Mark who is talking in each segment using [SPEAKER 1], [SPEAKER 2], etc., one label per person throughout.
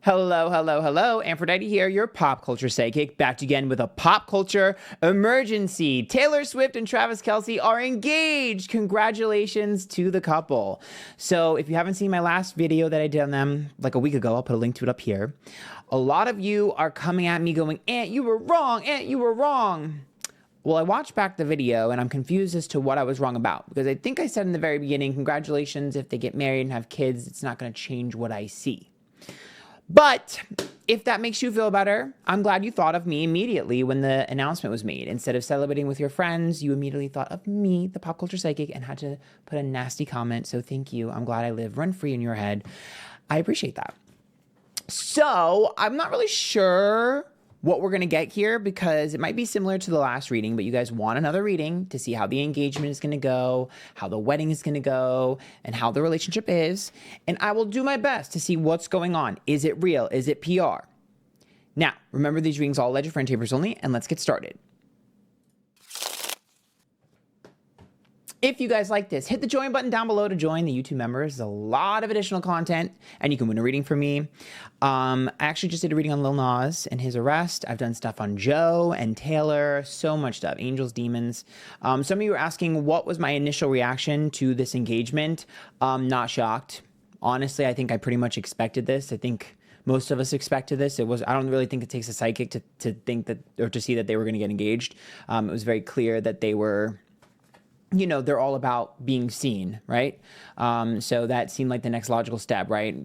[SPEAKER 1] Hello, hello, hello. Antphrodite here, your pop culture psychic, back again with a pop culture emergency. Taylor Swift and Travis Kelce are engaged. Congratulations to the couple. So if you haven't seen my last video that I did on them like a week ago, I'll put a link to it up here. A lot of you are coming at me going, Ant, you were wrong. Ant, you were wrong. Well, I watched back the video and I'm confused as to what I was wrong about, because I think I said in the very beginning, congratulations if they get married and have kids. It's not going to change what I see. But if that makes you feel better, I'm glad you thought of me immediately when the announcement was made. Instead of celebrating with your friends, you immediately thought of me, the pop culture psychic, and had to put a nasty comment. So thank you. I'm glad I live rent-free in your head. I appreciate that. So I'm not really sure what we're going to get here, because it might be similar to the last reading, but you guys want another reading to see how the engagement is going to go, how the wedding is going to go, and how the relationship is. And I will do my best to see what's going on. Is it real? Is it PR? Now, remember, these readings all alleged friend tapers only, and let's get started. If you guys like this, hit the join button down below to join the YouTube members. There's a lot of additional content, and you can win a reading from me. I actually just did a reading on Lil Nas and his arrest. I've done stuff on Joe and Taylor, so much stuff, angels, demons. Some of you were asking what was my initial reaction to this engagement. Not shocked. Honestly, I think I pretty much expected this. I think most of us expected this. I don't really think it takes a psychic to think that, or to see that they were going to get engaged. It was very clear that they were, you know, they're all about being seen, right? So that seemed like the next logical step, right?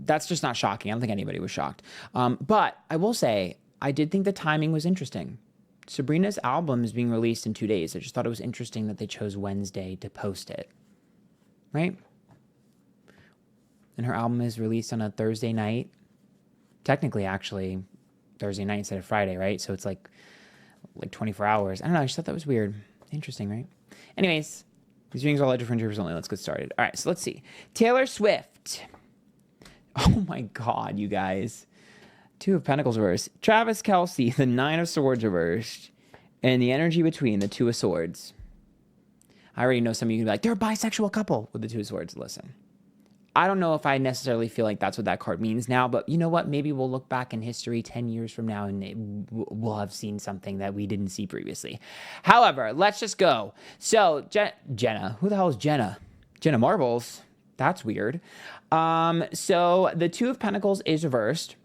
[SPEAKER 1] That's just not shocking. I don't think anybody was shocked. But I will say, I did think the timing was interesting. Sabrina's album is being released in 2 days. I just thought it was interesting that they chose Wednesday to post it, right? And her album is released on a Thursday night. Technically, actually, Thursday night instead of Friday, right? So it's like 24 hours. I don't know. I just thought that was weird. Interesting, right? Anyways, these readings are all different only. Let's get started. All right, so let's see. Taylor Swift. Oh my God, you guys. Two of Pentacles reversed. Travis Kelce, the Nine of Swords reversed. And the energy between the Two of Swords. I already know some of you can be like, they're a bisexual couple with the Two of Swords. Listen, I don't know if I necessarily feel like that's what that card means now, but you know what? Maybe we'll look back in history 10 years from now and we'll have seen something that we didn't see previously. However, let's just go. So Jenna, who the hell is Jenna? Jenna Marbles. That's weird. So the Two of Pentacles is reversed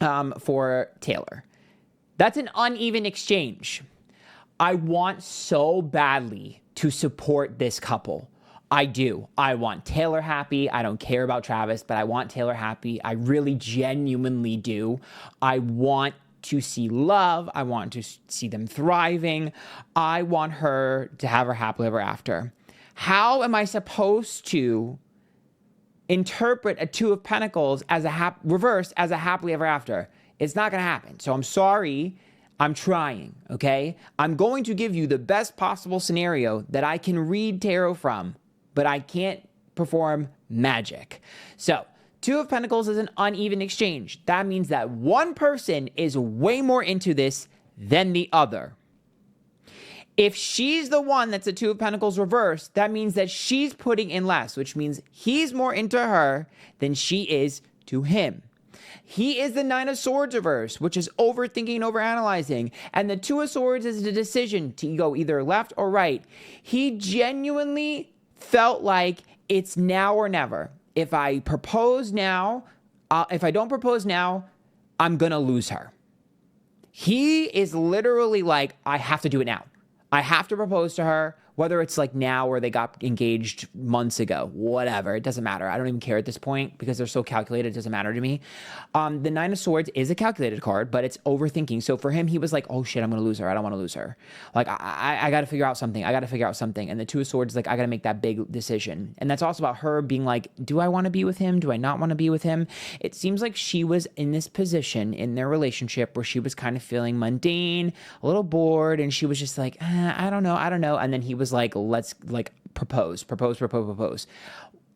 [SPEAKER 1] for Taylor. That's an uneven exchange. I want so badly to support this couple. I do. I want Taylor happy. I don't care about Travis, but I want Taylor happy. I really genuinely do. I want to see love. I want to see them thriving. I want her to have her happily ever after. How am I supposed to interpret a Two of Pentacles as a reversed as a happily ever after? It's not going to happen. So I'm sorry. I'm trying, okay? I'm going to give you the best possible scenario that I can read tarot from, but I can't perform magic. So, Two of Pentacles is an uneven exchange. That means that one person is way more into this than the other. If she's the one that's a Two of Pentacles reversed, that means that she's putting in less, which means he's more into her than she is to him. He is the Nine of Swords reverse, which is overthinking, overanalyzing. And the Two of Swords is the decision to go either left or right. He genuinely felt like it's now or never. If I propose now, if I don't propose now, I'm going to lose her. He is literally like, I have to do it now. I have to propose to her, whether it's like now or they got engaged months ago, whatever. It doesn't matter. I don't even care at this point because they're so calculated. It doesn't matter to me. The Nine of Swords is a calculated card, but it's overthinking. So for him, he was like, oh shit, I'm going to lose her. I don't want to lose her. Like, I got to figure out something. I got to figure out something. And the Two of Swords is like, I got to make that big decision. And that's also about her being like, do I want to be with him? Do I not want to be with him? It seems like she was in this position in their relationship where she was kind of feeling mundane, a little bored. And she was just like, I don't know. And then he was like, let's like propose.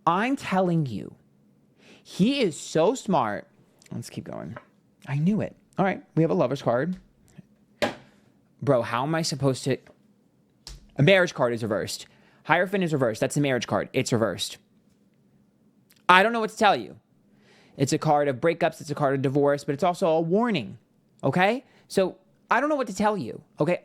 [SPEAKER 1] I'm telling you, he is so smart. Let's keep going. I knew it. All right. We have a lover's card. Bro, how am I supposed to? A marriage card is reversed. Hierophant is reversed. That's a marriage card. It's reversed. I don't know what to tell you. It's a card of breakups. It's a card of divorce, but it's also a warning. Okay? So I don't know what to tell you. Okay?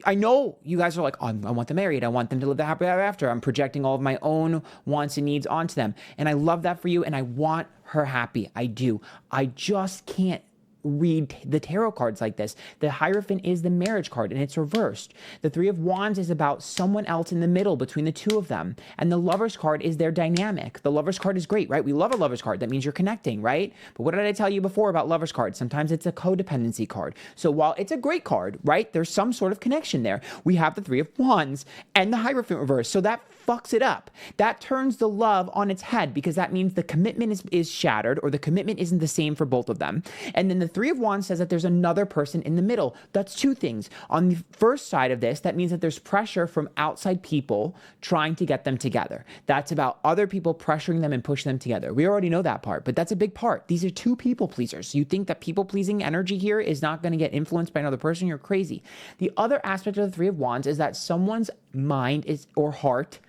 [SPEAKER 1] I know you guys are like, oh, I want them married. I want them to live the happy ever after. I'm projecting all of my own wants and needs onto them. And I love that for you. And I want her happy. I do. I just can't read the tarot cards like this. The Hierophant is the marriage card and it's reversed. The Three of Wands is about someone else in the middle between the two of them. And the Lover's card is their dynamic. The Lover's card is great, right? We love a Lover's card. That means you're connecting, right? But what did I tell you before about Lover's card? Sometimes it's a codependency card. So while it's a great card, right? There's some sort of connection there. We have the Three of Wands and the Hierophant reverse. So that fucks it up. That turns the love on its head because that means the commitment is shattered or the commitment isn't the same for both of them. And then the Three of Wands says that there's another person in the middle. That's two things. On the first side of this, that means that there's pressure from outside people trying to get them together. That's about other people pressuring them and pushing them together. We already know that part, but that's a big part. These are two people pleasers. You think that people pleasing energy here is not going to get influenced by another person? You're crazy. The other aspect of the Three of Wands is that someone's mind is or heart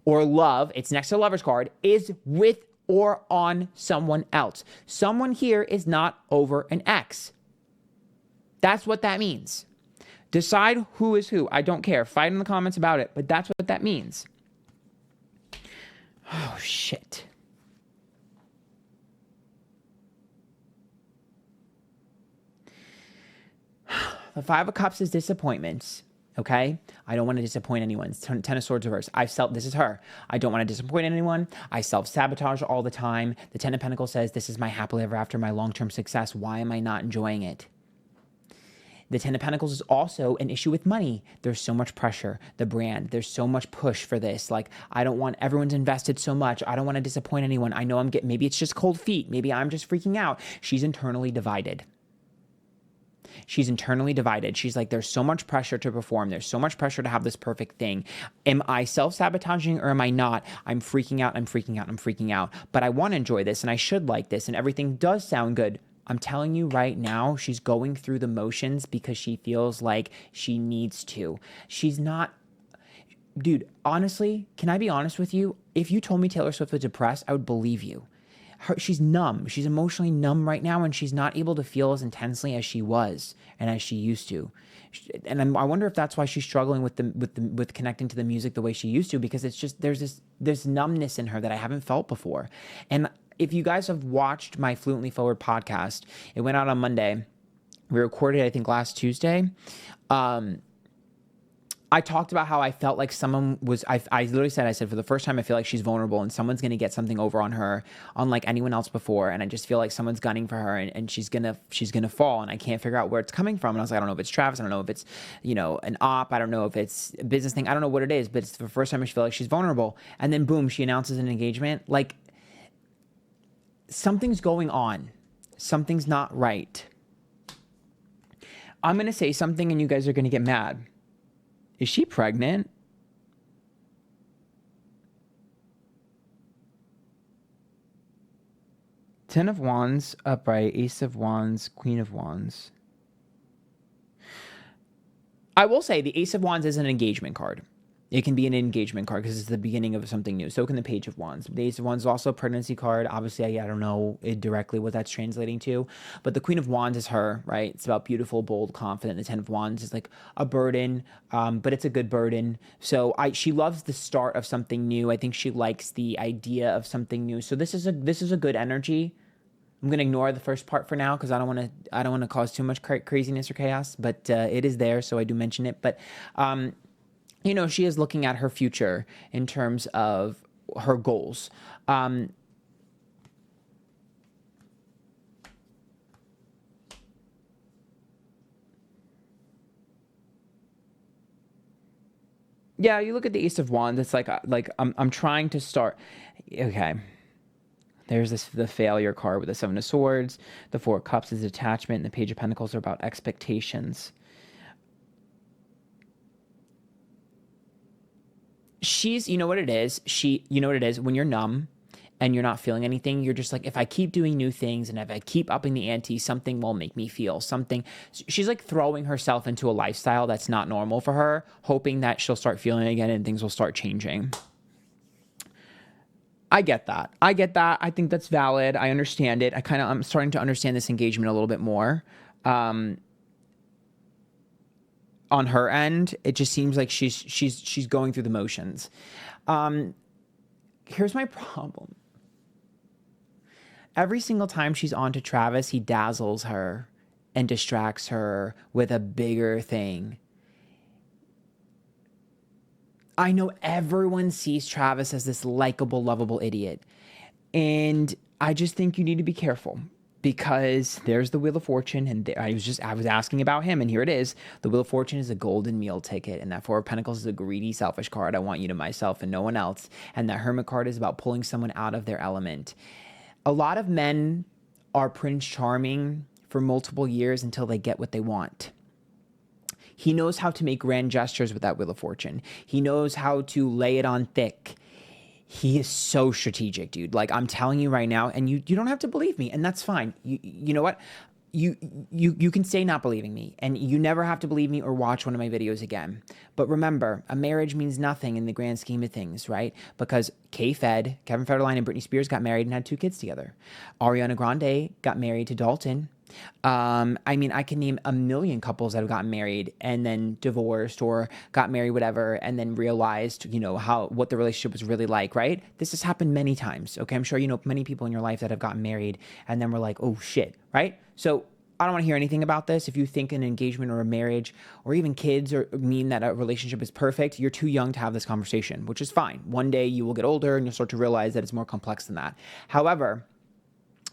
[SPEAKER 1] or love, it's next to the Lover's card, is with or on someone else. Someone here is not over an ex. That's what that means. Decide who is who. I don't care. Fight in the comments about it, but that's what that means. Oh, shit. The Five of Cups is disappointments. Okay? I don't want to disappoint anyone. Ten of Swords reverse. This is her. I don't want to disappoint anyone. I self-sabotage all the time. The Ten of Pentacles says, this is my happily ever after, my long-term success. Why am I not enjoying it? The Ten of Pentacles is also an issue with money. There's so much pressure. The brand, there's so much push for this. Like, I don't want, everyone's invested so much. I don't want to disappoint anyone. I know maybe it's just cold feet. Maybe I'm just freaking out. She's internally divided. She's internally divided. She's like, there's so much pressure to perform. There's so much pressure to have this perfect thing. Am I self-sabotaging or am I not? I'm freaking out. I'm freaking out. I'm freaking out. But I want to enjoy this and I should like this and everything does sound good. I'm telling you right now, she's going through the motions because she feels like she needs to. She's not... Dude, honestly, can I be honest with you? If you told me Taylor Swift was depressed, I would believe you. She's numb. She's emotionally numb right now, and she's not able to feel as intensely as she was and as she used to. And I wonder if that's why she's struggling with connecting to the music the way she used to, because it's just there's this numbness in her that I haven't felt before. And if you guys have watched my Fluently Forward podcast, it went out on Monday. We recorded it, I think, last Tuesday. I talked about how I felt like someone was, I literally said, for the first time, I feel like she's vulnerable and someone's going to get something over on her, unlike anyone else before. And I just feel like someone's gunning for her and she's going to fall. And I can't figure out where it's coming from. And I was like, I don't know if it's Travis. I don't know if it's, an op. I don't know if it's a business thing. I don't know what it is, but it's the first time I feel like she's vulnerable. And then boom, she announces an engagement. Like, something's going on. Something's not right. I'm going to say something and you guys are going to get mad. Is she pregnant? Ten of Wands, upright, Ace of Wands, Queen of Wands. I will say the Ace of Wands is an engagement card. It can be an engagement card because it's the beginning of something new. So can the Page of Wands. The Ace of Wands is also a pregnancy card. Obviously, I don't know directly what that's translating to. But the Queen of Wands is her, right? It's about beautiful, bold, confident. The Ten of Wands is like a burden, but it's a good burden. So she loves the start of something new. I think she likes the idea of something new. So this is a good energy. I'm gonna ignore the first part for now because I don't want to cause too much craziness or chaos. But it is there, so I do mention it. But she is looking at her future in terms of her goals. Yeah, you look at the Ace of Wands. It's like I'm trying to start. Okay, there's the failure card with the Seven of Swords. The Four of Cups is attachment. And the Page of Pentacles are about expectations. You know what it is when you're numb and you're not feeling anything, you're just like, if I keep doing new things and if I keep upping the ante, something will make me feel something. She's like throwing herself into a lifestyle that's not normal for her, hoping that she'll start feeling again and things will start changing. I get that. I get that. I think that's valid. I understand it. I'm starting to understand this engagement a little bit more. On her end, it just seems like she's going through the motions. Here's my problem. Every single time she's on to Travis, he dazzles her and distracts her with a bigger thing. I know everyone sees Travis as this likable, lovable idiot. And I just think you need to be careful, because there's the Wheel of Fortune, and I was asking about him, and here it is. The Wheel of Fortune is a golden meal ticket, and that Four of Pentacles is a greedy, selfish card. I want you to myself and no one else. And that Hermit card is about pulling someone out of their element. A lot of men are Prince Charming for multiple years until they get what they want. He knows how to make grand gestures with that Wheel of Fortune. He knows how to lay it on thick. He is so strategic, dude. Like, I'm telling you right now, and you don't have to believe me, and that's fine. You know what? You can say not believing me, and you never have to believe me or watch one of my videos again. But remember, a marriage means nothing in the grand scheme of things, right? Because Kevin Federline and Britney Spears got married and had 2 kids together. Ariana Grande got married to Dalton. I mean, I can name a million couples that have gotten married and then divorced, or got married, whatever, and then realized, what the relationship was really like, right? This has happened many times. Okay. I'm sure you know many people in your life that have gotten married and then were like, oh shit. Right. So I don't want to hear anything about this. If you think an engagement or a marriage or even kids mean that a relationship is perfect, you're too young to have this conversation, which is fine. One day you will get older and you'll start to realize that it's more complex than that. However,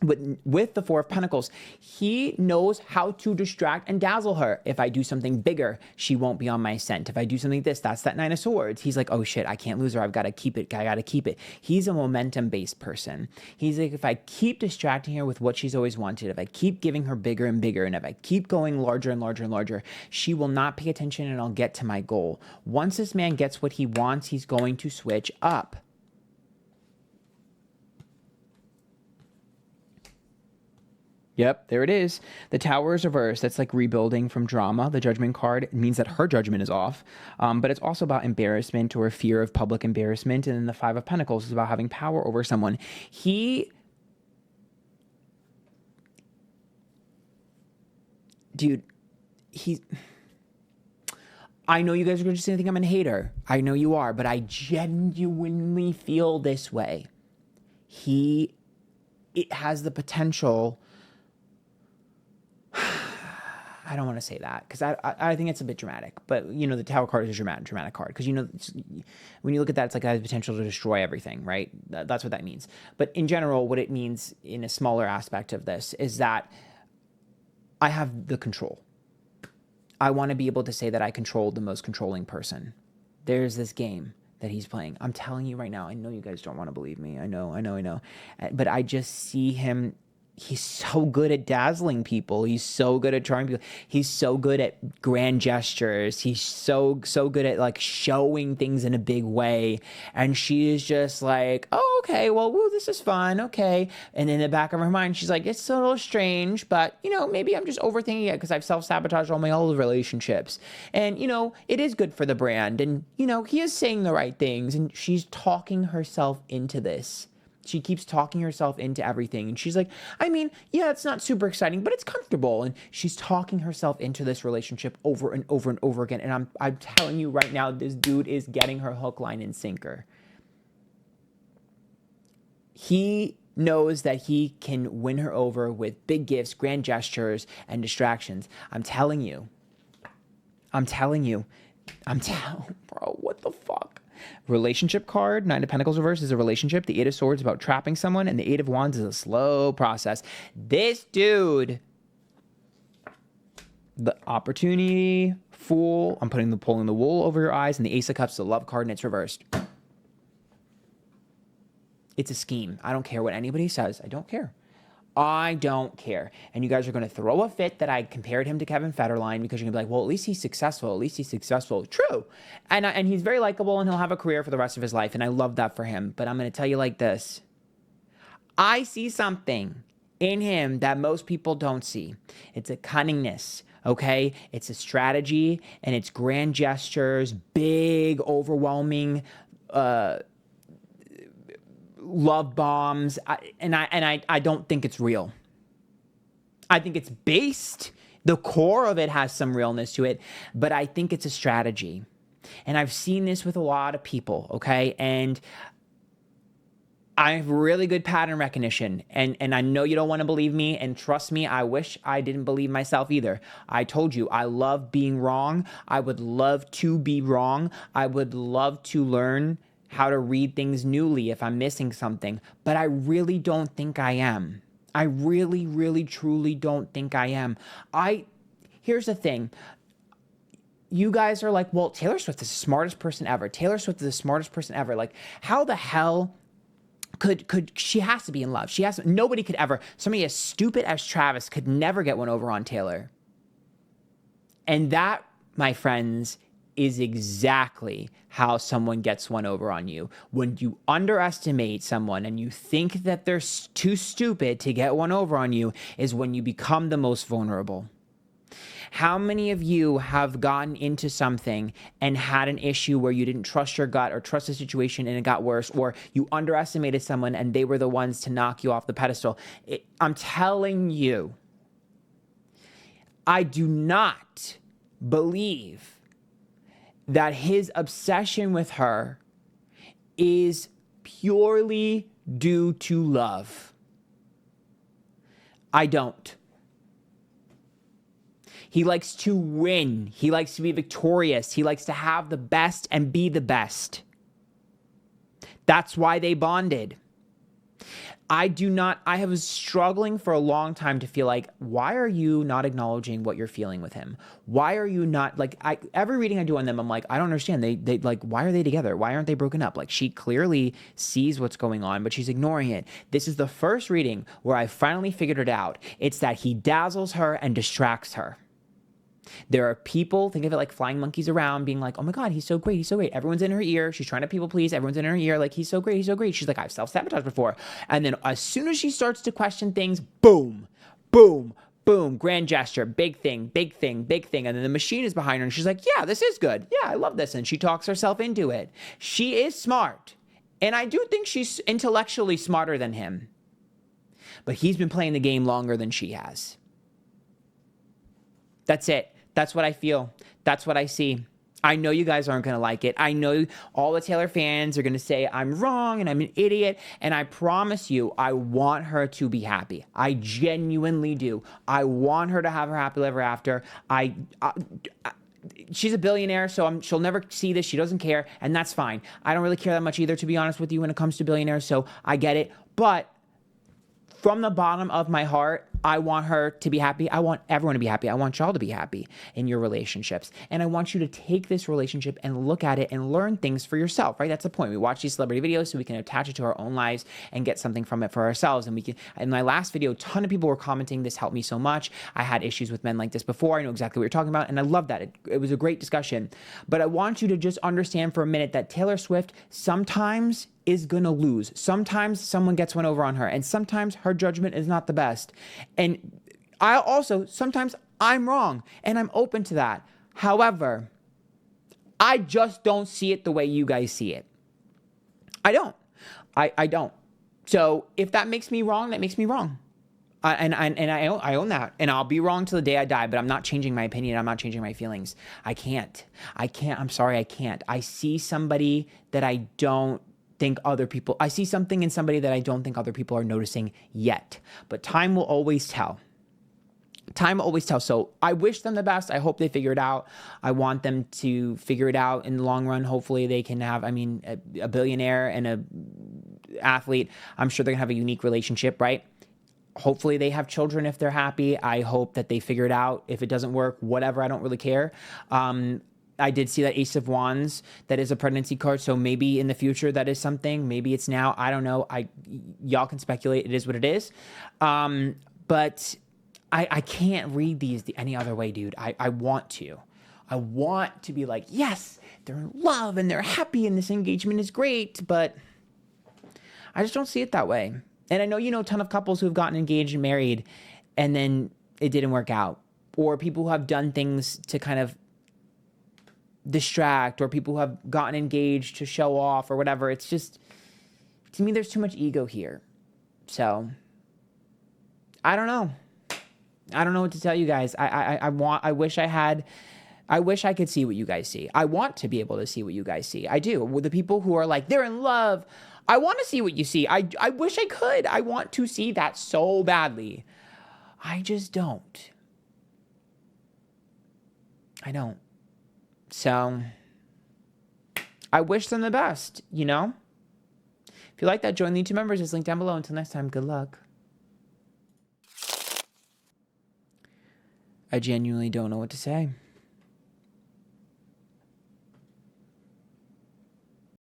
[SPEAKER 1] with the Four of Pentacles, he knows how to distract and dazzle her. If I do something bigger, she won't be on my scent. If I do something that's that Nine of Swords. He's like, oh shit, I can't lose her. I've got to keep it. I got to keep it. He's a momentum-based person. He's like, if I keep distracting her with what she's always wanted, if I keep giving her bigger and bigger, and if I keep going larger and larger and larger, she will not pay attention and I'll get to my goal. Once this man gets what he wants, he's going to switch up. Yep, there it is. The Tower is reversed. That's like rebuilding from drama. The Judgment card means that her judgment is off. But it's also about embarrassment or fear of public embarrassment. And then the Five of Pentacles is about having power over someone. I know you guys are going to just think I'm a hater. I know you are, but I genuinely feel this way. It has the potential. I don't want to say that because I think it's a bit dramatic, but the Tower card is a dramatic card because when you look at that, it's like it has potential to destroy everything, right? That's what that means. But in general, what it means in a smaller aspect of this is that I have the control. I want to be able to say that I control the most controlling person. There's this game that he's playing. I'm telling you right now, I know you guys don't want to believe me. I know. But I just see him. He's so good at dazzling people. He's so good at charming people. He's so good at grand gestures. He's so good at like showing things in a big way. And she is just like, oh, okay, well, woo, this is fun. Okay. And in the back of her mind, she's like, it's a little strange, but maybe I'm just overthinking it because I've self-sabotaged all my old relationships. And, it is good for the brand. And, he is saying the right things. And she's talking herself into this. She keeps talking herself into everything. And she's like, I mean, yeah, it's not super exciting, but it's comfortable. And she's talking herself into this relationship over and over and over again. And I'm telling you right now, this dude is getting her hook, line, and sinker. He knows that he can win her over with big gifts, grand gestures, and distractions. I'm telling you. Bro, what the fuck? Relationship card, Nine of Pentacles reverse is a relationship. The Eight of Swords is about trapping someone, and the Eight of Wands is a slow process. This dude, the opportunity, Fool, I'm pulling the wool over your eyes, and the Ace of Cups is a love card, and it's reversed. It's a scheme. I don't care what anybody says. I don't care. And you guys are going to throw a fit that I compared him to Kevin Federline because you're going to be like, well, at least he's successful. True. And he's very likable and he'll have a career for the rest of his life. And I love that for him. But I'm going to tell you like this. I see something in him that most people don't see. It's a cunningness. Okay. It's a strategy and it's grand gestures, big, overwhelming, love bombs. I don't think it's real. I think it's based, the core of it has some realness to it, but I think it's a strategy. And I've seen this with a lot of people, okay? And I have really good pattern recognition, and I know you don't want to believe me, and trust me, I wish I didn't believe myself either. I told you, I love being wrong. I would love to be wrong. I would love to learn how to read things newly if I'm missing something, but I really don't think I am. I really, really, truly don't think I am. Here's the thing. You guys are like, well, Taylor Swift is the smartest person ever. Taylor Swift is the smartest person ever. Like, how the hell could she has to be in love? Nobody could ever, somebody as stupid as Travis could never get one over on Taylor. And that, my friends, is exactly how someone gets one over on you. When you underestimate someone and you think that they're too stupid to get one over on you is when you become the most vulnerable. How many of you have gotten into something and had an issue where you didn't trust your gut or trust the situation and it got worse, or you underestimated someone and they were the ones to knock you off the pedestal? I'm telling you, I do not believe that his obsession with her is purely due to love. I don't. He likes to win. He likes to be victorious. He likes to have the best and be the best. That's why they bonded. I was struggling for a long time to feel like, why are you not acknowledging what you're feeling with him? Why are you not, like, every reading I do on them, I'm like, I don't understand. They like, why are they together? Why aren't they broken up? Like, she clearly sees what's going on, but she's ignoring it. This is the first reading where I finally figured it out. It's that he dazzles her and distracts her. There are people, think of it like flying monkeys around, being like, oh my God, he's so great, he's so great. Everyone's in her ear. She's trying to people please. Everyone's in her ear, like, he's so great, he's so great. She's like, I've self-sabotaged before. And then as soon as she starts to question things, boom, boom, boom, grand gesture, big thing, big thing, big thing. And then the machine is behind her and she's like, yeah, this is good. Yeah, I love this. And she talks herself into it. She is smart. And I do think she's intellectually smarter than him. But he's been playing the game longer than she has. That's it. That's what I feel. That's what I see. I know you guys aren't going to like it. I know all the Taylor fans are going to say I'm wrong and I'm an idiot. And I promise you, I want her to be happy. I genuinely do. I want her to have her happily ever after. She's a billionaire, so she'll never see this. She doesn't care, and that's fine. I don't really care that much either, to be honest with you, when it comes to billionaires, so I get it. But from the bottom of my heart, I want her to be happy. I want everyone to be happy. I want y'all to be happy in your relationships. And I want you to take this relationship and look at it and learn things for yourself, right? That's the point. We watch these celebrity videos so we can attach it to our own lives and get something from it for ourselves. And we can, in my last video, a ton of people were commenting, this helped me so much. I had issues with men like this before. I know exactly what you're talking about. And I love that. It was a great discussion. But I want you to just understand for a minute that Taylor Swift sometimes is gonna lose. Sometimes someone gets one over on her, and sometimes her judgment is not the best. And sometimes I'm wrong, and I'm open to that. However, I just don't see it the way you guys see it. I don't. I don't. So if that makes me wrong, that makes me wrong. I own that, and I'll be wrong till the day I die, but I'm not changing my opinion. I'm not changing my feelings. I can't. I'm sorry, I can't. I see somebody that I don't think other people, I see something in somebody that I don't think other people are noticing yet, but time will always tell. Time will always tell. So I wish them the best. I hope they figure it out. I want them to figure it out in the long run. Hopefully they can have, a billionaire and a athlete. I'm sure they're gonna have a unique relationship, right? Hopefully they have children if they're happy. I hope that they figure it out. If it doesn't work, whatever, I don't really care. I did see that Ace of Wands, that is a pregnancy card. So maybe in the future that is something. Maybe it's now. I don't know. Y'all can speculate. It is what it is. But I can't read these any other way, dude. I want to. I want to be like, yes, they're in love and they're happy and this engagement is great. But I just don't see it that way. And I know you know a ton of couples who have gotten engaged and married and then it didn't work out. Or people who have done things to kind of distract, or people who have gotten engaged to show off or whatever. It To me, there's too much ego here. So, I don't know. I don't know what to tell you guys. I wish I could see what you guys see. I want to be able to see what you guys see. I do. With the people who are like, they're in love. I want to see what you see. I wish I could. I want to see that so badly. I just don't. I don't. So, I wish them the best, you know? If you like that, join the YouTube members. It's linked down below. Until next time, good luck. I genuinely don't know what to say.